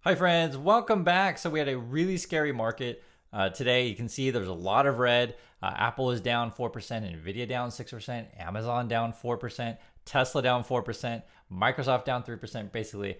Hi friends, welcome back. So we had a really scary market today. You can see there's a lot of red. Apple is down 4%, Nvidia down 6%, Amazon down 4%, Tesla down 4%, Microsoft down 3%. Basically,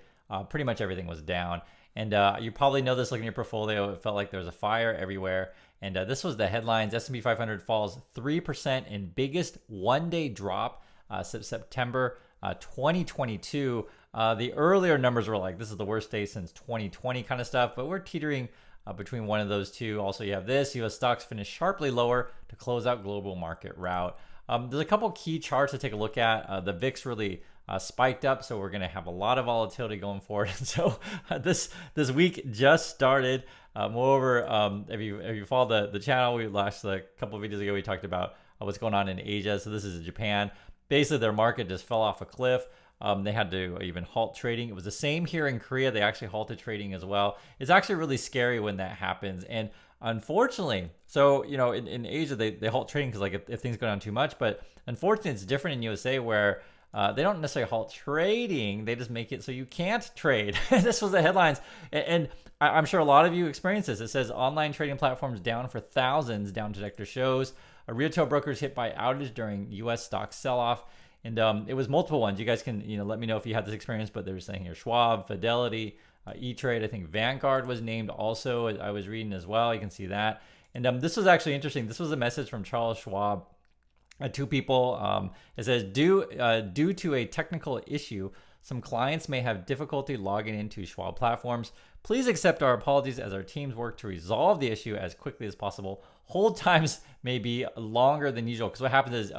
pretty much everything was down. And you probably know this looking at your portfolio. It felt like there was a fire everywhere. And this was the headlines. S&P 500 falls 3% in biggest one-day drop since September 2022. The earlier numbers were like, this is the worst day since 2020 kind of stuff, but we're teetering between one of those two. Also, you have this. U.S. stocks finished sharply lower to close out global market rout. There's a couple key charts to take a look at. The VIX really spiked up, so we're going to have a lot of volatility going forward. And so this week just started. Moreover, if you follow the channel, we last a couple of videos ago, we talked about what's going on in Asia. So this is Japan. Basically, their market just fell off a cliff. They had to even halt trading. It was the same here in Korea. They actually halted trading as well. It's actually really scary when that happens. And unfortunately, so, in Asia, they halt trading because like if things go down too much. But unfortunately, it's different in USA where they don't necessarily halt trading. They just make it so you can't trade. This was the headlines. And I'm sure a lot of you experience this. It says online trading platforms down for thousands, Down Detector shows. A retail brokers hit by outage during U.S. stock sell-off. And it was multiple ones. You guys can let me know if you had this experience, but they were saying here Schwab, Fidelity, E-Trade. I think Vanguard was named also. I was reading as well. You can see that. And this was actually interesting. This was a message from Charles Schwab. Two people. It says, due to a technical issue, some clients may have difficulty logging into Schwab platforms. Please accept our apologies as our teams work to resolve the issue as quickly as possible. Hold times may be longer than usual because what happens is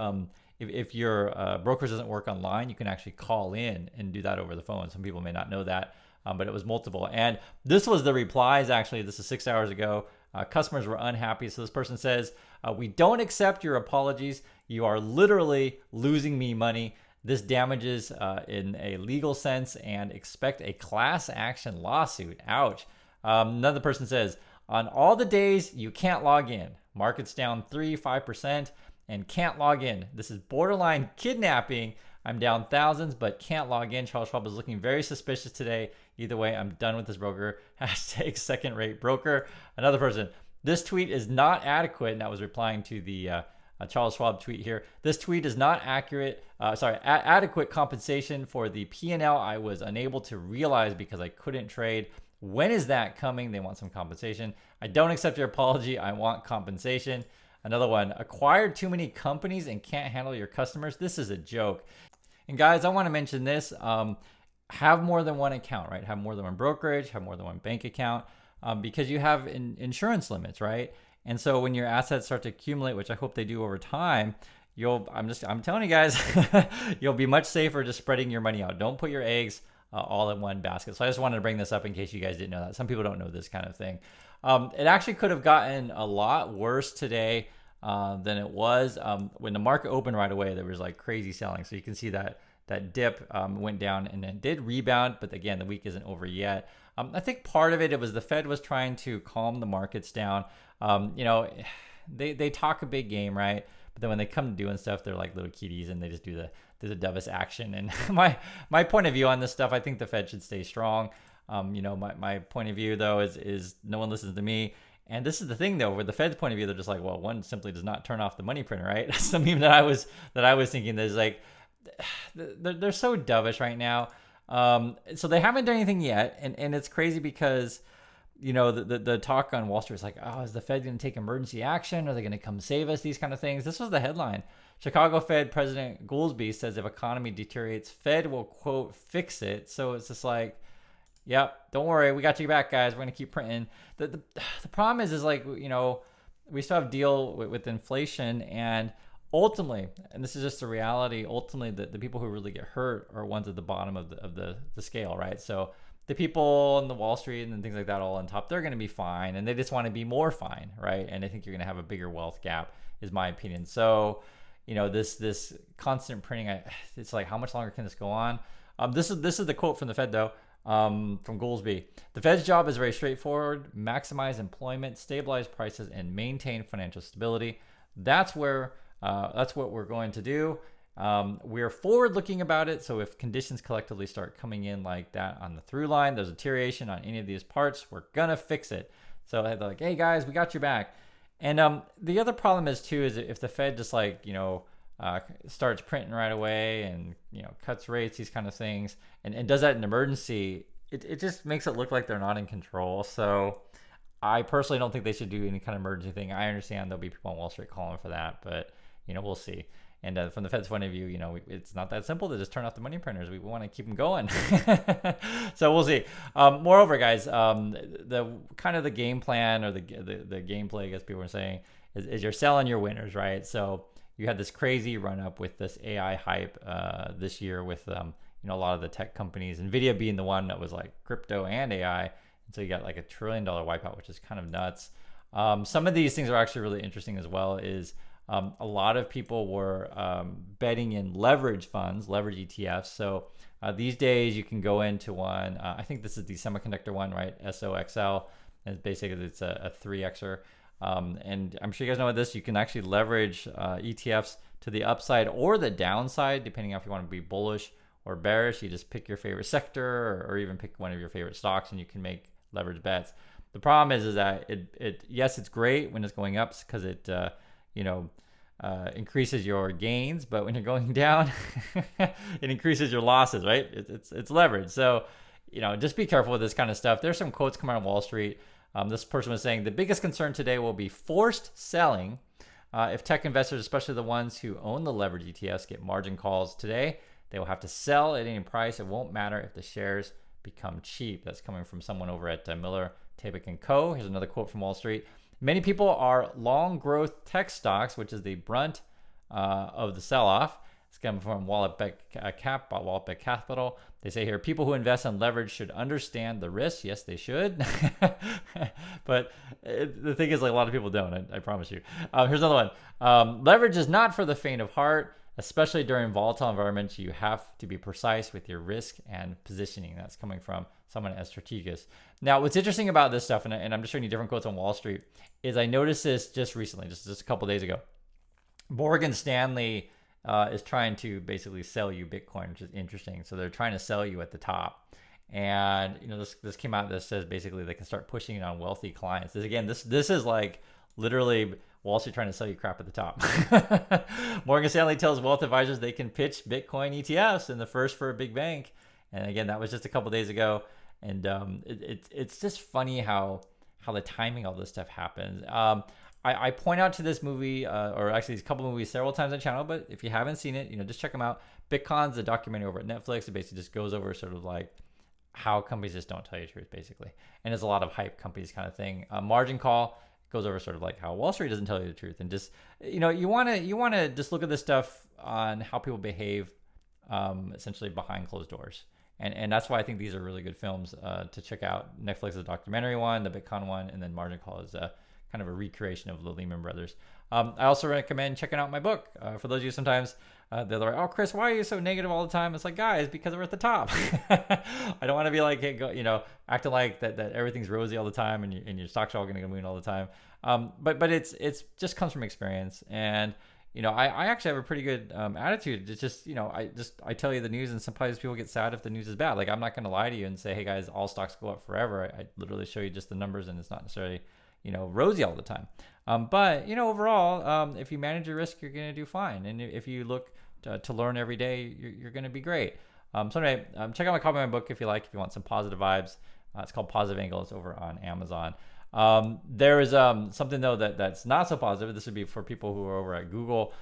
if your brokerage doesn't work online, you can actually call in and do that over the phone. Some people may not know that, but it was multiple. And this was the replies, actually. This is 6 hours ago. Customers were unhappy. So this person says, we don't accept your apologies. You are literally losing me money. This damages in a legal sense and expect a class action lawsuit. Ouch. Another person says, on all the days you can't log in, market's down 5%. And can't log in. This is borderline kidnapping. I'm down thousands, but can't log in. Charles Schwab is looking very suspicious today. Either way, I'm done with this broker. Hashtag second-rate broker. Another person, this tweet is not adequate. And I was replying to the Charles Schwab tweet here. This tweet is not adequate compensation for the P&L I was unable to realize because I couldn't trade. When is that coming? They want some compensation. I don't accept your apology. I want compensation. Another one, acquired too many companies and can't handle your customers. This is a joke. And guys, I want to mention this. Have more than one account, right? Have more than one brokerage, have more than one bank account because you have insurance limits, right? And so when your assets start to accumulate, which I hope they do over time, I'm telling you guys, you'll be much safer just spreading your money out. Don't put your eggs all in one basket. So I just wanted to bring this up in case you guys didn't know that. Some people don't know this kind of thing. It actually could have gotten a lot worse today than it was. When the market opened right away, there was like crazy selling. So you can see that dip went down and then did rebound. But again, the week isn't over yet. I think part of it was the Fed was trying to calm the markets down. They talk a big game, right? But then when they come to doing stuff, they're like little kiddies and they just do the dovish action. And my point of view on this stuff, I think the Fed should stay strong. My point of view though is no one listens to me. And this is the thing though, with the Fed's point of view, they're just like, well, one simply does not turn off the money printer, right? That's the meme that I was thinking. There's like, they're so dovish right now. So they haven't done anything yet, and it's crazy because the talk on Wall Street is like, oh, is the Fed going to take emergency action? Are they going to come save us? These kind of things. This was the headline. Chicago Fed President Goolsbee says if economy deteriorates, Fed will, quote, fix it. So it's just like, yep, don't worry, we got you back, guys. We're going to keep printing. The problem is like, we still have to deal with inflation, and ultimately, and this is just the reality, ultimately the people who really get hurt are ones at the bottom of the scale, right? So the people on the Wall Street and things like that all on top, they're going to be fine, and they just want to be more fine, right? And I think you're going to have a bigger wealth gap, is my opinion. So, this constant printing, it's like, how much longer can this go on? This is the quote from the Fed though. From Goolsbee. The Fed's job is very straightforward: maximize employment, stabilize prices, and maintain financial stability. That's what we're going to do. We're forward looking about it. So if conditions collectively start coming in like that on the through line, there's a deterioration on any of these parts, we're going to fix it. So they're like, hey guys, we got your back. And the other problem is too, is if the Fed just starts printing right away and, cuts rates, these kind of things, and does that in an emergency, it just makes it look like they're not in control. So I personally don't think they should do any kind of emergency thing. I understand there'll be people on Wall Street calling for that, but we'll see. And from the Fed's point of view, it's not that simple to just turn off the money printers. We want to keep them going. So we'll see. Moreover, guys, the kind of the game plan or the gameplay, I guess people are saying, is you're selling your winners, right? So you had this crazy run up with this AI hype this year with a lot of the tech companies, NVIDIA being the one that was like crypto and AI. And so you got like $1 trillion wipeout, which is kind of nuts. Some of these things are actually really interesting as well. A lot of people were betting in leverage funds, leverage ETFs. So these days you can go into one. I think this is the semiconductor one, right? SOXL. And basically it's a 3Xer. And I'm sure you guys know this. You can actually leverage ETFs to the upside or the downside, depending on if you want to be bullish or bearish. You just pick your favorite sector or even pick one of your favorite stocks, and you can make leverage bets. The problem is that yes, it's great when it's going up because it increases your gains, but when you're going down, it increases your losses, right? It's leverage. So, just be careful with this kind of stuff. There's some quotes coming out on Wall Street. This person was saying the biggest concern today will be forced selling. If tech investors, especially the ones who own the leverage ETFs, get margin calls today, they will have to sell at any price. It won't matter if the shares become cheap. That's coming from someone over at Miller, Tabak & Co. Here's another quote from Wall Street. Many people are long growth tech stocks, which is the brunt of the sell-off. It's coming from Wallop Capital. They say here, people who invest in leverage should understand the risks. Yes, they should. But the thing is, like, a lot of people don't, I promise you. Here's another one. Leverage is not for the faint of heart. Especially during volatile environments, you have to be precise with your risk and positioning. That's coming from someone as strategist. Now, what's interesting about this stuff, and I'm just showing you different quotes on Wall Street, is I noticed this just recently, just a couple days ago. Morgan Stanley is trying to basically sell you Bitcoin, which is interesting. So they're trying to sell you at the top. And this came out that says basically they can start pushing it on wealthy clients. This is like literally Wall Street trying to sell you crap at the top. Morgan Stanley tells wealth advisors they can pitch Bitcoin ETFs in the first for a big bank. And again, that was just a couple days ago. And it's just funny how the timing of all this stuff happens. I point out to this movie, or actually these couple movies several times on the channel, but if you haven't seen it, just check them out. Bitcon's a documentary over at Netflix. It basically just goes over sort of like how companies just don't tell you the truth, basically. And there's a lot of hype companies kind of thing. Margin Call goes over sort of like how Wall Street doesn't tell you the truth. And just, you want to just look at this stuff on how people behave essentially behind closed doors. And that's why I think these are really good films to check out. Netflix is a documentary one, the Bitcon one, and then Margin Call is kind of a recreation of the Lehman Brothers. I also recommend checking out my book. For those of you sometimes, they're like, oh, Chris, why are you so negative all the time? It's like, guys, because we're at the top. I don't want to be like, hey, acting like that everything's rosy all the time and your stocks are all going to go moon all the time. But it's just comes from experience. And, I actually have a pretty good attitude. It's just, I tell you the news, and sometimes people get sad if the news is bad. Like, I'm not going to lie to you and say, hey, guys, all stocks go up forever. I literally show you just the numbers, and it's not necessarily rosy all the time. But, overall, if you manage your risk, you're going to do fine. And if you look to learn every day, you're going to be great. So anyway, check out my copy of my book if you want some positive vibes. It's called Positive Angle. It's over on Amazon. There is something, though, that's not so positive. This would be for people who are over at Google.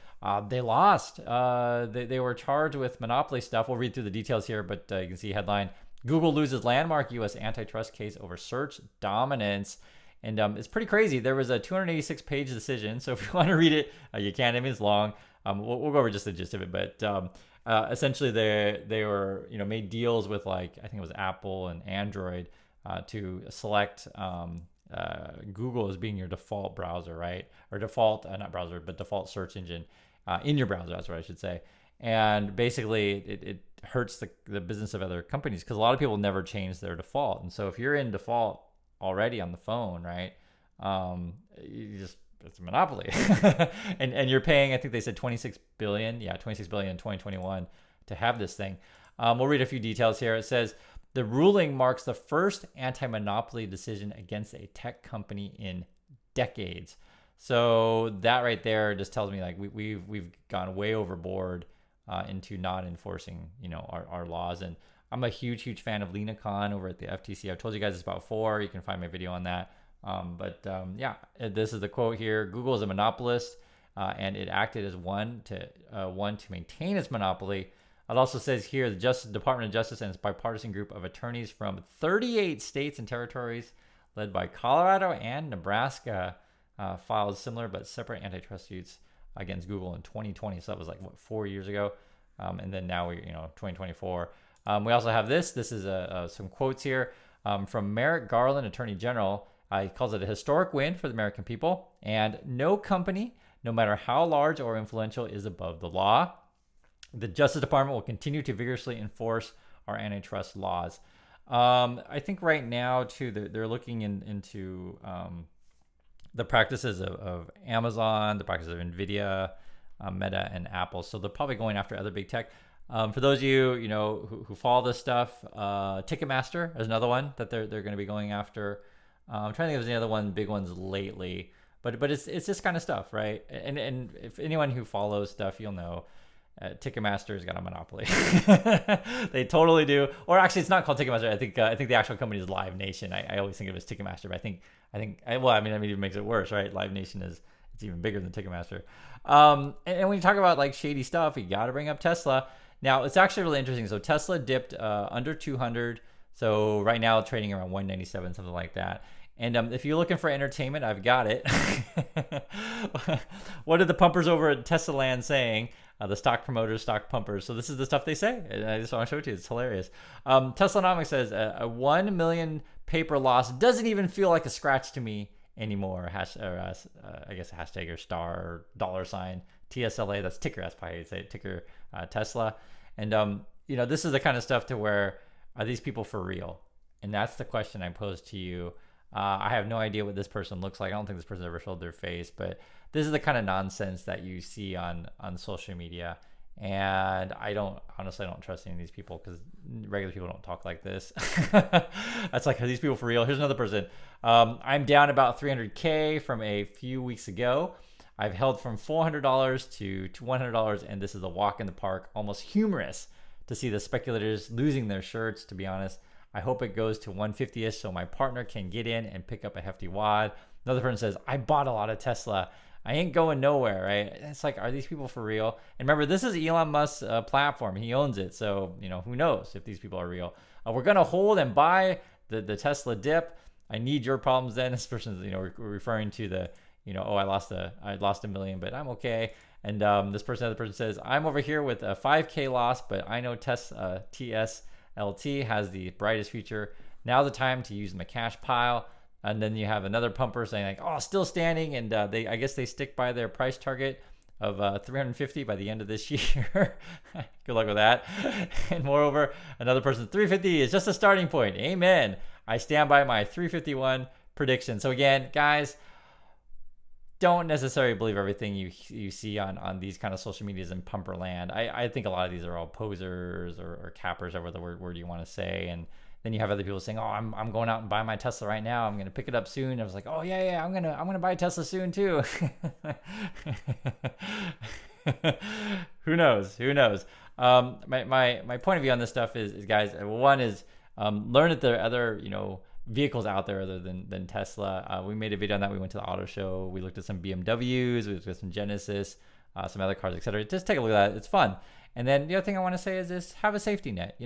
They lost. They were charged with monopoly stuff. We'll read through the details here, but you can see headline, Google loses landmark U.S. antitrust case over search dominance. And it's pretty crazy. There was a 286-page decision. So if you want to read it, you can. I mean, it's long. We'll go over just the gist of it. But essentially, they were made deals with, like, I think it was Apple and Android to select Google as being your default browser, right? Or default, not browser, but default search engine in your browser. That's what I should say. And basically, it hurts the business of other companies because a lot of people never change their default. And so if you're in default already on the phone, right? You just it's a monopoly. and you're paying, I think they said 26 billion. Yeah, 26 billion in 2021 to have this thing. We'll read a few details here. It says the ruling marks the first anti-monopoly decision against a tech company in decades. So that right there just tells me like we've gone way overboard into not enforcing, our laws. And I'm a huge fan of Lena Khan over at the FTC. I've told you guys this about before. You can find my video on that. Yeah, this is the quote here. Google is a monopolist, and it acted as one to maintain its monopoly. It also says here the Department of Justice and its bipartisan group of attorneys from 38 states and territories, led by Colorado and Nebraska, filed similar but separate antitrust suits against Google in 2020. So that was like 4 years ago, and then now 2024. We also have this. This is some quotes here from Merrick Garland, Attorney General. He calls it a historic win for the American people, and no company, no matter how large or influential, is above the law. The Justice Department will continue to vigorously enforce our antitrust laws. I think right now, too, they're looking into the practices of Amazon, the practices of NVIDIA, Meta, and Apple. So they're probably going after other big tech. For those of you, who follow this stuff, Ticketmaster is another one that they're going to be going after. I'm trying to think if there's any other big ones lately, but it's this kind of stuff, right? And if anyone who follows stuff, you'll know Ticketmaster's got a monopoly. They totally do. Or actually, it's not called Ticketmaster. I think the actual company is Live Nation. I always think of it as Ticketmaster, but I think it even makes it worse, right? Live Nation it's even bigger than Ticketmaster. And when you talk about like shady stuff, you got to bring up Tesla. Now, it's actually really interesting. So Tesla dipped under 200. So right now, it's trading around 197, something like that. And if you're looking for entertainment, I've got it. What are the pumpers over at Tesla Land saying? The stock promoters, stock pumpers. So this is the stuff they say. And I just want to show it to you. It's hilarious. Teslanomics says a 1 million paper loss doesn't even feel like a scratch to me anymore. I guess a hashtag or star or $sign TSLA. That's ticker. That's probably how you say it. Ticker Tesla. And this is the kind of stuff to where, are these people for real? And that's the question I pose to you. I have no idea what this person looks like. I don't think this person ever showed their face, but this is the kind of nonsense that you see on social media. And I don't trust any of these people because regular people don't talk like this. That's like, are these people for real? Here's another person. I'm down about 300K from a few weeks ago. I've held from $400 to $100, and this is a walk in the park. Almost humorous to see the speculators losing their shirts, to be honest. I hope it goes to 150-ish so my partner can get in and pick up a hefty wad. Another person says, I bought a lot of Tesla. I ain't going nowhere, right? It's like, are these people for real? And remember, this is Elon Musk's platform. He owns it. So, who knows if these people are real. We're going to hold and buy the Tesla dip. I need your problems then. This person's, referring to the, I lost a million, but I'm okay. And other person says, I'm over here with a 5K loss, but I know TSLT has the brightest future. Now's the time to use my cash pile. And then you have another pumper saying like, oh, still standing. And I guess they stick by their price target of 350 by the end of this year. Good luck with that. And moreover, another person, 350 is just a starting point. Amen. I stand by my 351 prediction. So again, guys, don't necessarily believe everything you see on these kind of social medias in pumper land. I think a lot of these are all posers or cappers, or whatever word you want to say. And then you have other people saying, "Oh, I'm going out and buy my Tesla right now. I'm going to pick it up soon." I was like, "Oh yeah, I'm gonna buy a Tesla soon too." Who knows? My point of view on this stuff is guys. One is learn that there are other vehicles out there other than Tesla. We made a video on that. We went to the auto show. We looked at some BMWs. We looked at some Genesis, some other cars, etc. Just take a look at that. It's fun. And then the other thing I want to say is this: have a safety net.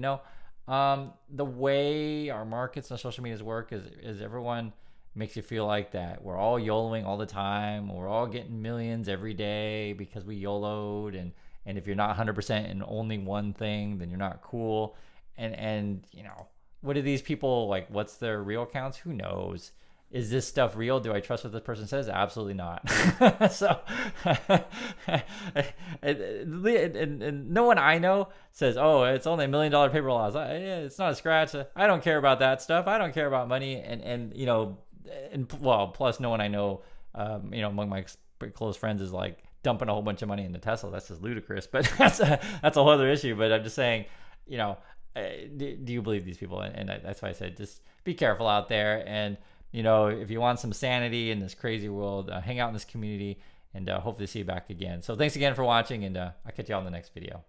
The way our markets and social medias work is everyone makes you feel like that we're all YOLOing all the time. We're all getting millions every day because we YOLO'd. And if you're not 100% in only one thing, then you're not cool. And what do these people like? What's their real accounts? Who knows? Is this stuff real? Do I trust what this person says? Absolutely not. So, and no one I know says, "Oh, it's only $1 million paper loss. It's not a scratch." I don't care about that stuff. I don't care about money, and plus no one I know among my pretty close friends is like dumping a whole bunch of money into Tesla. That's just ludicrous, but that's a whole other issue. But I'm just saying, do you believe these people? And that's why I said just be careful out there. And if you want some sanity in this crazy world, hang out in this community, and hopefully see you back again. So thanks again for watching, and I'll catch you all in the next video.